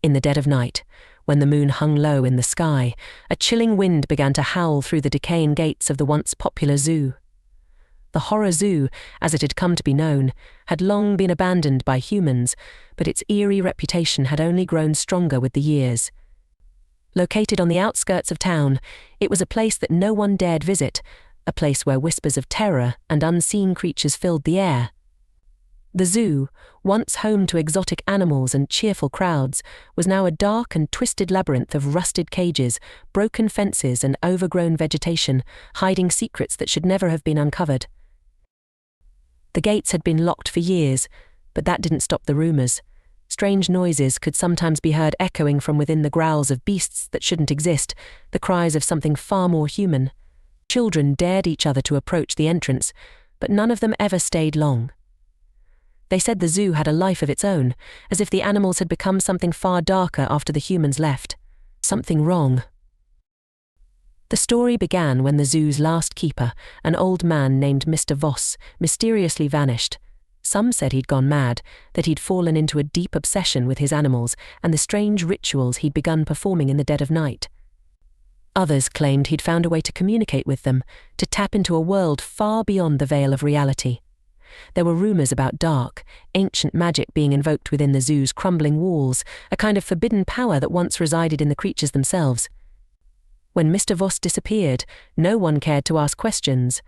In the dead of night, when the moon hung low in the sky, a chilling wind began to howl through the decaying gates of the once popular zoo. The horror zoo, as it had come to be known, had long been abandoned by humans, but its eerie reputation had only grown stronger with the years. Located on the outskirts of town, it was a place that no one dared visit, a place where whispers of terror and unseen creatures filled the air. The zoo, once home to exotic animals and cheerful crowds, was now a dark and twisted labyrinth of rusted cages, broken fences and overgrown vegetation, hiding secrets that should never have been uncovered. The gates had been locked for years, but that didn't stop the rumors. Strange noises could sometimes be heard echoing from within, the growls of beasts that shouldn't exist, the cries of something far more human. Children dared each other to approach the entrance, but none of them ever stayed long. They said the zoo had a life of its own, as if the animals had become something far darker after the humans left. Something wrong. The story began when the zoo's last keeper, an old man named Mr. Voss, mysteriously vanished. Some said he'd gone mad, that he'd fallen into a deep obsession with his animals and the strange rituals he'd begun performing in the dead of night. Others claimed he'd found a way to communicate with them, to tap into a world far beyond the veil of reality. There were rumors about dark, ancient magic being invoked within the zoo's crumbling walls, a kind of forbidden power that once resided in the creatures themselves. When Mr. Voss disappeared, no one cared to ask questions.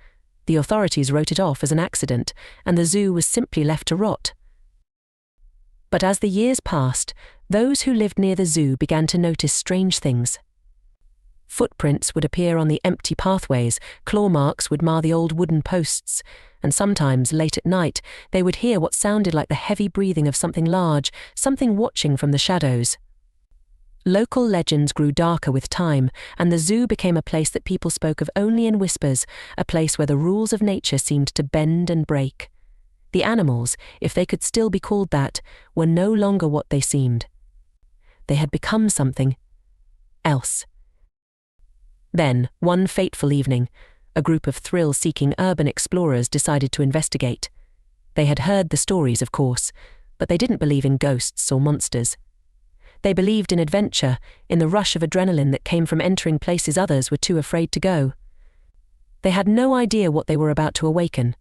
The authorities wrote it off as an accident, and the zoo was simply left to rot. But as the years passed, those who lived near the zoo began to notice strange things. Footprints would appear on the empty pathways, claw marks would mar the old wooden posts, and sometimes, late at night, they would hear what sounded like the heavy breathing of something large, something watching from the shadows. Local legends grew darker with time, and the zoo became a place that people spoke of only in whispers, a place where the rules of nature seemed to bend and break. The animals, if they could still be called that, were no longer what they seemed. They had become something else. Then, one fateful evening, a group of thrill-seeking urban explorers decided to investigate. They had heard the stories, of course, but they didn't believe in ghosts or monsters. They believed in adventure, in the rush of adrenaline that came from entering places others were too afraid to go. They had no idea what they were about to awaken.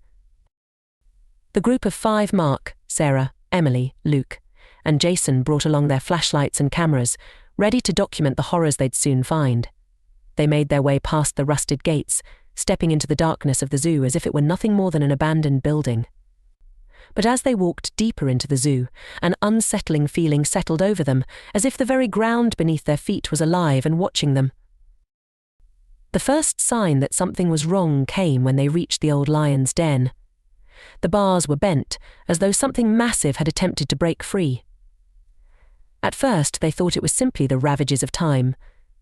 The group of 5, Mark, Sarah, Emily, Luke, and Jason, brought along their flashlights and cameras, ready to document the horrors they'd soon find. They made their way past the rusted gates, stepping into the darkness of the zoo as if it were nothing more than an abandoned building. But as they walked deeper into the zoo, an unsettling feeling settled over them, as if the very ground beneath their feet was alive and watching them. The first sign that something was wrong came when they reached the old lion's den. The bars were bent, as though something massive had attempted to break free. At first they thought it was simply the ravages of time,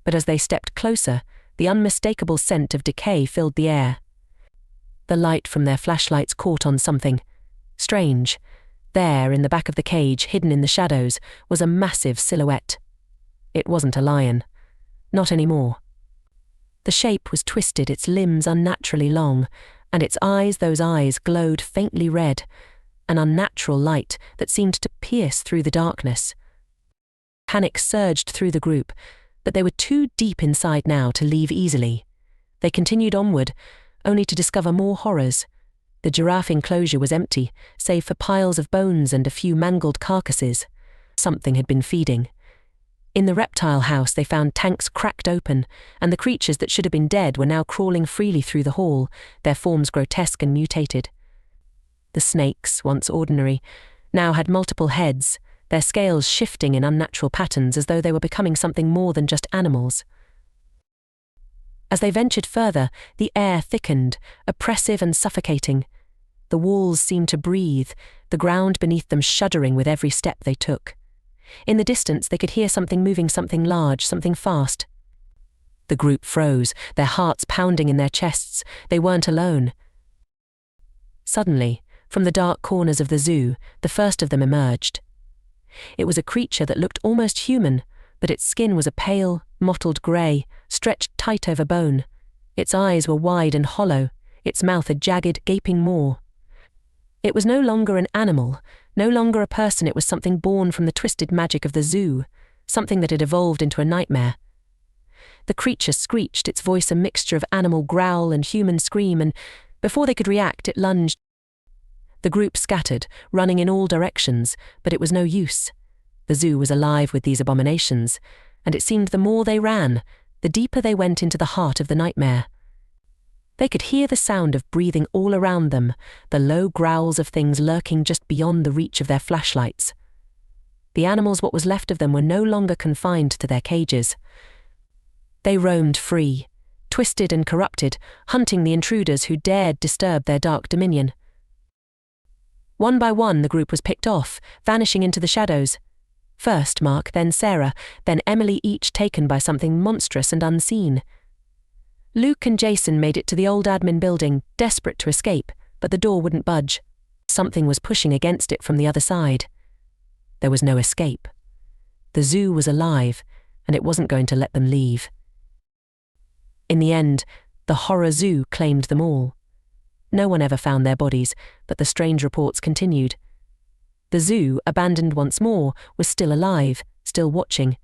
but as they stepped closer, the unmistakable scent of decay filled the air. The light from their flashlights caught on something strange. There, in the back of the cage, hidden in the shadows, was a massive silhouette. It wasn't a lion. Not anymore. The shape was twisted, its limbs unnaturally long, and its eyes, those eyes, glowed faintly red, an unnatural light that seemed to pierce through the darkness. Panic surged through the group, but they were too deep inside now to leave easily. They continued onward, only to discover more horrors. The giraffe enclosure was empty, save for piles of bones and a few mangled carcasses. Something had been feeding. In the reptile house they found tanks cracked open, and the creatures that should have been dead were now crawling freely through the hall, their forms grotesque and mutated. The snakes, once ordinary, now had multiple heads, their scales shifting in unnatural patterns as though they were becoming something more than just animals. As they ventured further, the air thickened, oppressive and suffocating. The walls seemed to breathe, the ground beneath them shuddering with every step they took. In the distance they could hear something moving, something large, something fast. The group froze, their hearts pounding in their chests. They weren't alone. Suddenly, from the dark corners of the zoo, the first of them emerged. It was a creature that looked almost human, but its skin was a pale, mottled grey, stretched tight over bone. Its eyes were wide and hollow, its mouth a jagged, gaping maw. It was no longer an animal, no longer a person. It was something born from the twisted magic of the zoo, something that had evolved into a nightmare. The creature screeched, its voice a mixture of animal growl and human scream, and before they could react, it lunged. The group scattered, running in all directions, but it was no use. The zoo was alive with these abominations, and it seemed the more they ran, the deeper they went into the heart of the nightmare. They could hear the sound of breathing all around them, the low growls of things lurking just beyond the reach of their flashlights. The animals, what was left of them, were no longer confined to their cages. They roamed free, twisted and corrupted, hunting the intruders who dared disturb their dark dominion. One by one, the group was picked off, vanishing into the shadows. First Mark, then Sarah, then Emily, each taken by something monstrous and unseen. Luke and Jason made it to the old admin building, desperate to escape, but the door wouldn't budge. Something was pushing against it from the other side. There was no escape. The zoo was alive, and it wasn't going to let them leave. In the end, the horror zoo claimed them all. No one ever found their bodies, but the strange reports continued. The zoo, abandoned once more, was still alive, still watching.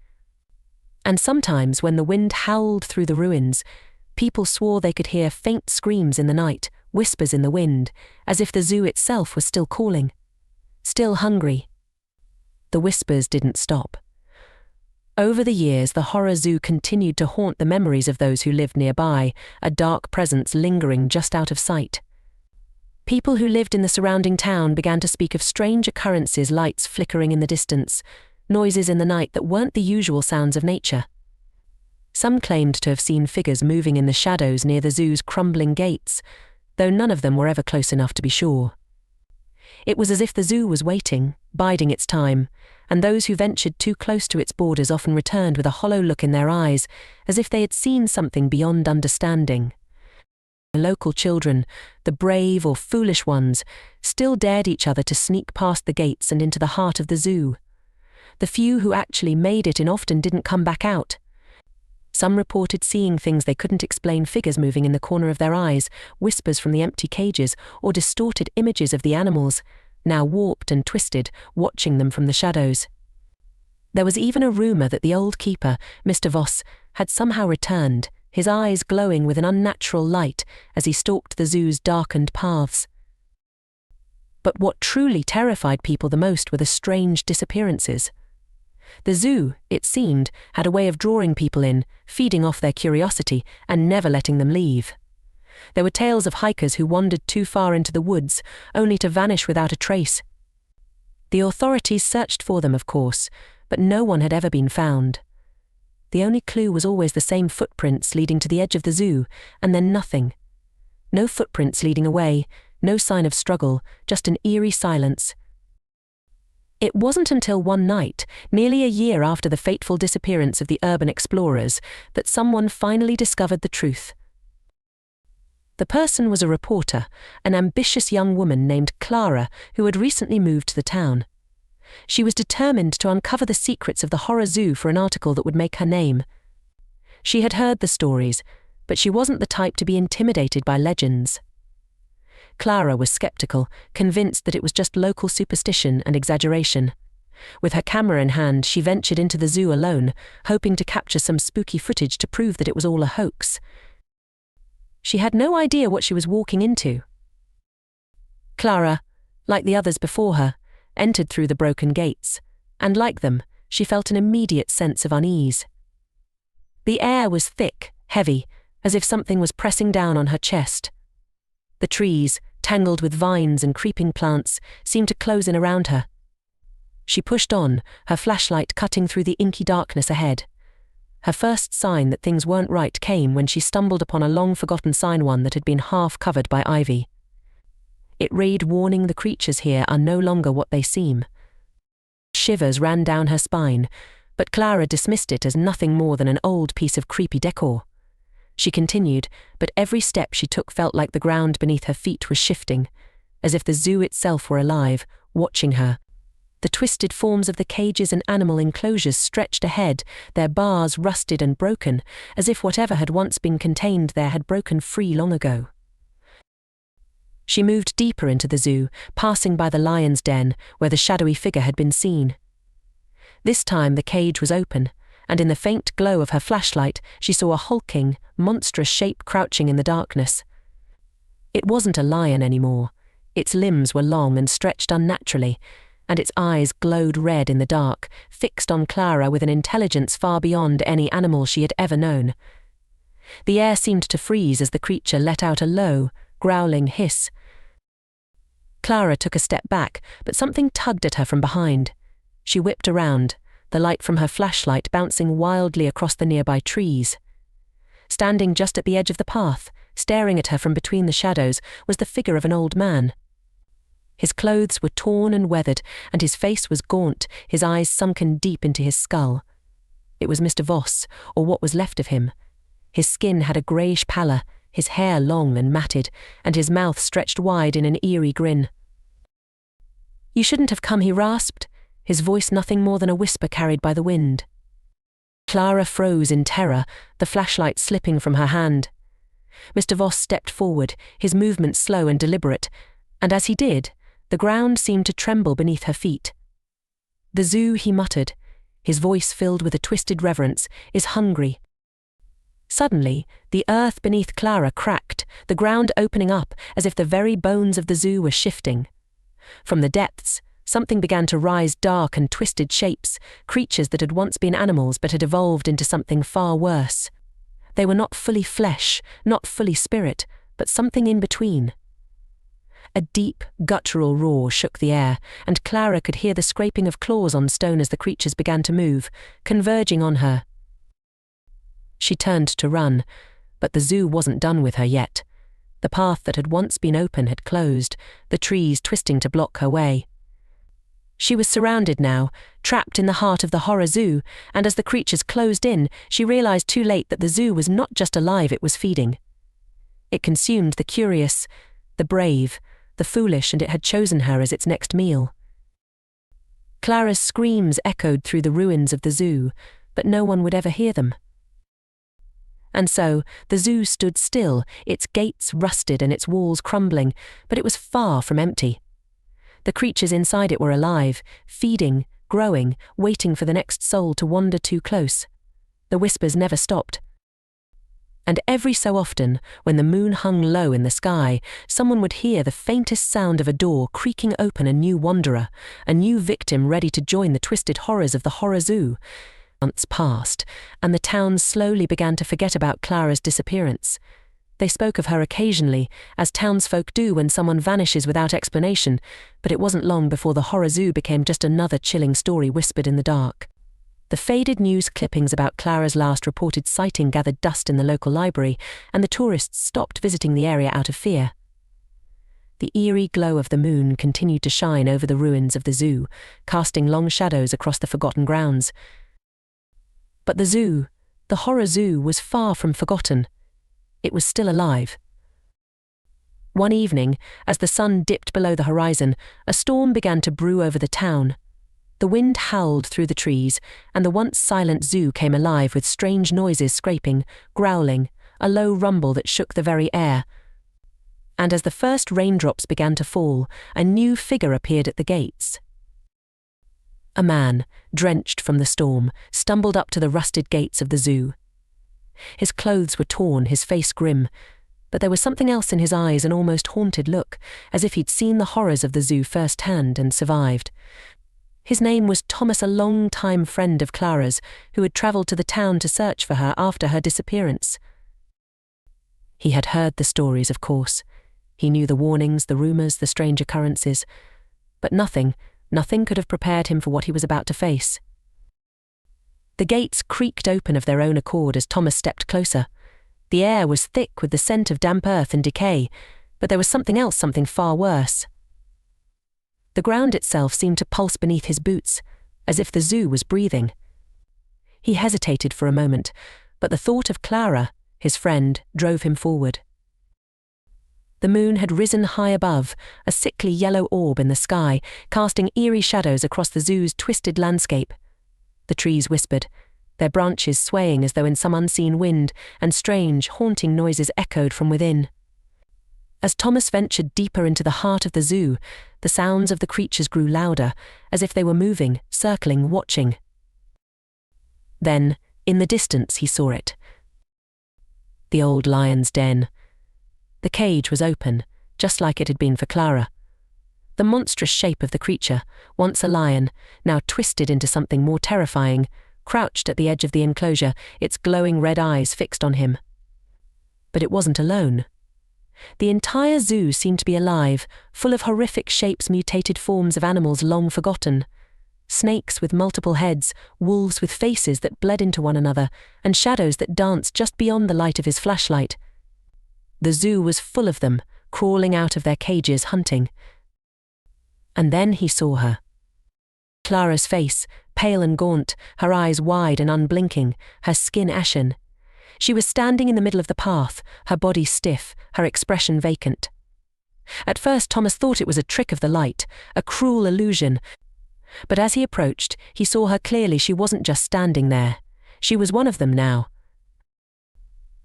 And sometimes, when the wind howled through the ruins, people swore they could hear faint screams in the night, whispers in the wind, as if the zoo itself was still calling. Still hungry. The whispers didn't stop. Over the years, the horror zoo continued to haunt the memories of those who lived nearby, a dark presence lingering just out of sight. People who lived in the surrounding town began to speak of strange occurrences, lights flickering in the distance, noises in the night that weren't the usual sounds of nature. Some claimed to have seen figures moving in the shadows near the zoo's crumbling gates, though none of them were ever close enough to be sure. It was as if the zoo was waiting, biding its time, and those who ventured too close to its borders often returned with a hollow look in their eyes, as if they had seen something beyond understanding. The local children, the brave or foolish ones, still dared each other to sneak past the gates and into the heart of the zoo. The few who actually made it in often didn't come back out. Some reported seeing things they couldn't explain, figures moving in the corner of their eyes, whispers from the empty cages, or distorted images of the animals, now warped and twisted, watching them from the shadows. There was even a rumour that the old keeper, Mr. Voss, had somehow returned, his eyes glowing with an unnatural light as he stalked the zoo's darkened paths. But what truly terrified people the most were the strange disappearances. The zoo, it seemed, had a way of drawing people in, feeding off their curiosity, and never letting them leave. There were tales of hikers who wandered too far into the woods, only to vanish without a trace. The authorities searched for them, of course, but no one had ever been found. The only clue was always the same footprints leading to the edge of the zoo, and then nothing. No footprints leading away, no sign of struggle, just an eerie silence. It wasn't until one night, nearly a year after the fateful disappearance of the urban explorers, that someone finally discovered the truth. The person was a reporter, an ambitious young woman named Clara, who had recently moved to the town. She was determined to uncover the secrets of the horror zoo for an article that would make her name. She had heard the stories, but she wasn't the type to be intimidated by legends. Clara was skeptical, convinced that it was just local superstition and exaggeration. With her camera in hand, she ventured into the zoo alone, hoping to capture some spooky footage to prove that it was all a hoax. She had no idea what she was walking into. Clara, like the others before her, entered through the broken gates, and like them, she felt an immediate sense of unease. The air was thick, heavy, as if something was pressing down on her chest. The trees, tangled with vines and creeping plants, seemed to close in around her. She pushed on, her flashlight cutting through the inky darkness ahead. Her first sign that things weren't right came when she stumbled upon a long-forgotten sign, one that had been half covered by ivy. It read, "Warning, the creatures here are no longer what they seem." Shivers ran down her spine, but Clara dismissed it as nothing more than an old piece of creepy decor. She continued, but every step she took felt like the ground beneath her feet was shifting, as if the zoo itself were alive, watching her. The twisted forms of the cages and animal enclosures stretched ahead, their bars rusted and broken, as if whatever had once been contained there had broken free long ago. She moved deeper into the zoo, passing by the lion's den, where the shadowy figure had been seen. This time the cage was open, and in the faint glow of her flashlight she saw a hulking, monstrous shape crouching in the darkness. It wasn't a lion anymore. Its limbs were long and stretched unnaturally, and its eyes glowed red in the dark, fixed on Clara with an intelligence far beyond any animal she had ever known. The air seemed to freeze as the creature let out a low, growling hiss. Clara took a step back, but something tugged at her from behind. She whipped around, the light from her flashlight bouncing wildly across the nearby trees. Standing just at the edge of the path, staring at her from between the shadows, was the figure of an old man. His clothes were torn and weathered, and his face was gaunt, his eyes sunken deep into his skull. It was Mr. Voss, or what was left of him. His skin had a greyish pallor, his hair long and matted, and his mouth stretched wide in an eerie grin. "You shouldn't have come," he rasped, his voice nothing more than a whisper carried by the wind. Clara froze in terror, the flashlight slipping from her hand. Mr. Voss stepped forward, his movements slow and deliberate, and as he did, the ground seemed to tremble beneath her feet. "The zoo," he muttered, his voice filled with a twisted reverence, "is hungry." Suddenly, the earth beneath Clara cracked, the ground opening up as if the very bones of the zoo were shifting. From the depths, something began to rise, dark and twisted shapes, creatures that had once been animals but had evolved into something far worse. They were not fully flesh, not fully spirit, but something in between. A deep, guttural roar shook the air, and Clara could hear the scraping of claws on stone as the creatures began to move, converging on her. She turned to run, but the zoo wasn't done with her yet. The path that had once been open had closed, the trees twisting to block her way. She was surrounded now, trapped in the heart of the horror zoo, and as the creatures closed in, she realized too late that the zoo was not just alive, it was feeding. It consumed the curious, the brave, the foolish, and it had chosen her as its next meal. Clara's screams echoed through the ruins of the zoo, but no one would ever hear them. And so, the zoo stood still, its gates rusted and its walls crumbling, but it was far from empty. The creatures inside it were alive, feeding, growing, waiting for the next soul to wander too close. The whispers never stopped. And every so often, when the moon hung low in the sky, someone would hear the faintest sound of a door creaking open, a new wanderer, a new victim ready to join the twisted horrors of the horror zoo. Months passed, and the town slowly began to forget about Clara's disappearance. They spoke of her occasionally, as townsfolk do when someone vanishes without explanation, but it wasn't long before the horror zoo became just another chilling story whispered in the dark. The faded news clippings about Clara's last reported sighting gathered dust in the local library, and the tourists stopped visiting the area out of fear. The eerie glow of the moon continued to shine over the ruins of the zoo, casting long shadows across the forgotten grounds. But the zoo, the horror zoo, was far from forgotten. It was still alive. One evening, as the sun dipped below the horizon, a storm began to brew over the town. The wind howled through the trees, and the once silent zoo came alive with strange noises, scraping, growling, a low rumble that shook the very air. And as the first raindrops began to fall, a new figure appeared at the gates. A man, drenched from the storm, stumbled up to the rusted gates of the zoo. His clothes were torn, his face grim, but there was something else in his eyes, an almost haunted look, as if he'd seen the horrors of the zoo firsthand and survived. His name was Thomas, a long-time friend of Clara's, who had travelled to the town to search for her after her disappearance. He had heard the stories, of course. He knew the warnings, the rumours, the strange occurrences, but nothing could have prepared him for what he was about to face. The gates creaked open of their own accord as Thomas stepped closer. The air was thick with the scent of damp earth and decay, but there was something else, something far worse. The ground itself seemed to pulse beneath his boots, as if the zoo was breathing. He hesitated for a moment, but the thought of Clara, his friend, drove him forward. The moon had risen high above, a sickly yellow orb in the sky, casting eerie shadows across the zoo's twisted landscape. The trees whispered, their branches swaying as though in some unseen wind, and strange, haunting noises echoed from within. As Thomas ventured deeper into the heart of the zoo, the sounds of the creatures grew louder, as if they were moving, circling, watching. Then, in the distance, he saw it. The old lion's den. The cage was open, just like it had been for Clara. The monstrous shape of the creature, once a lion, now twisted into something more terrifying, crouched at the edge of the enclosure, its glowing red eyes fixed on him. But it wasn't alone. The entire zoo seemed to be alive, full of horrific shapes, mutated forms of animals long forgotten. Snakes with multiple heads, wolves with faces that bled into one another, and shadows that danced just beyond the light of his flashlight. The zoo was full of them, crawling out of their cages, hunting. And then he saw her. Clara's face, pale and gaunt, her eyes wide and unblinking, her skin ashen. She was standing in the middle of the path, her body stiff, her expression vacant. At first Thomas thought it was a trick of the light, a cruel illusion, but as he approached, he saw her clearly. She wasn't just standing there. She was one of them now.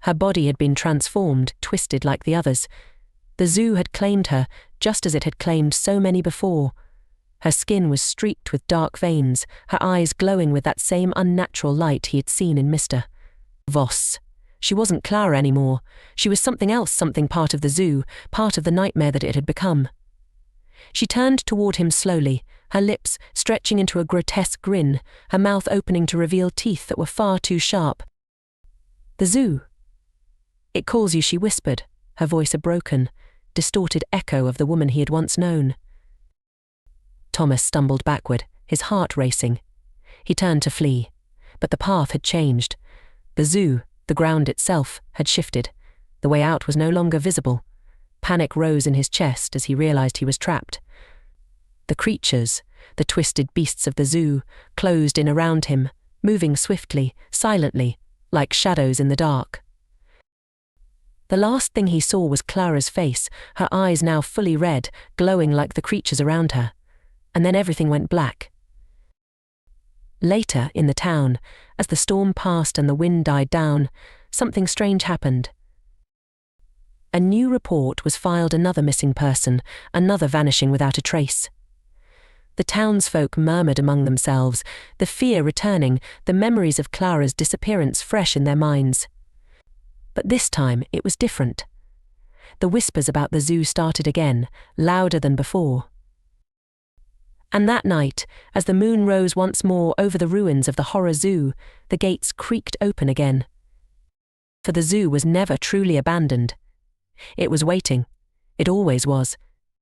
Her body had been transformed, twisted like the others. The zoo had claimed her, just as it had claimed so many before. Her skin was streaked with dark veins, her eyes glowing with that same unnatural light he had seen in Mr. Voss. She wasn't Clara anymore. She was something else, something part of the zoo, part of the nightmare that it had become. She turned toward him slowly, her lips stretching into a grotesque grin, her mouth opening to reveal teeth that were far too sharp. "The zoo. It calls you," she whispered, her voice a broken, distorted echo of the woman he had once known. Thomas stumbled backward, his heart racing. He turned to flee, but the path had changed. The zoo, the ground itself, had shifted. The way out was no longer visible. Panic rose in his chest as he realized he was trapped. The creatures, the twisted beasts of the zoo, closed in around him, moving swiftly, silently, like shadows in the dark. The last thing he saw was Clara's face, her eyes now fully red, glowing like the creatures around her. And then everything went black. Later, in the town, as the storm passed and the wind died down, something strange happened. A new report was filed, another missing person, another vanishing without a trace. The townsfolk murmured among themselves, the fear returning, the memories of Clara's disappearance fresh in their minds. But this time it was different. The whispers about the zoo started again, louder than before. And that night, as the moon rose once more over the ruins of the horror zoo, the gates creaked open again. For the zoo was never truly abandoned. It was waiting. It always was.